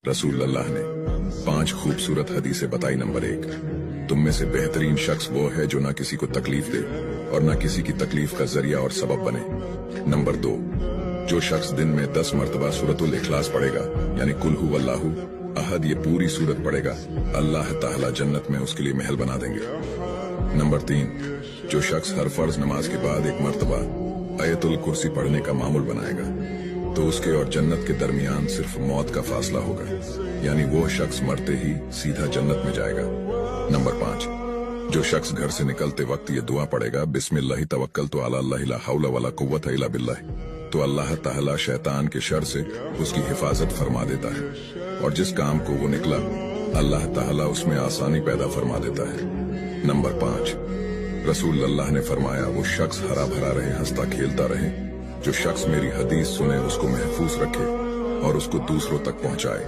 रसूल अल्लाह ने 5 खूबसूरत हदीसें बताई। नंबर 1, तुम में से बेहतरीन शख्स वो है जो ना किसी को तकलीफ दे और ना किसी की तकलीफ का जरिया और सबब बने। नंबर 2, जो शख्स दिन में 10 मरतबा सूरतुल इखलास पढ़ेगा, यानी कुल हु वल्लाहु अहद, ये पूरी सूरत पढ़ेगा, अल्लाह ताला जन्नत में उसके लिए महल बना देंगे। नंबर 3, जो शख्स हर फर्ज नमाज के बाद 1 मरतबा आयतुल कुर्सी पढ़ने का मामूल बनाएगा, तो उसके और जन्नत के दरमियान सिर्फ मौत का फासला होगा, यानी वो शख्स मरते ही सीधा जन्नत में जाएगा। नंबर 5, जो शख्स घर से निकलते वक्त ये दुआ पढ़ेगा, बिस्मिल्लाहि तवक्कलतु अला अल्लाह ला हौला वला कुव्वता इल्ला बिल्लाह, तो अल्लाह ताला शैतान के शर से उसकी हिफाजत फरमा देता है और जिस काम को वो निकला अल्लाह ताला उसमें आसानी पैदा फरमा देता है। नंबर 5, रसूल अल्लाह ने फरमाया, वो शख्स हरा भरा रहे, हंसता खेलता रहे, जो शख्स मेरी हदीस सुने, उसको महफूज रखे और उसको दूसरों तक पहुंचाए।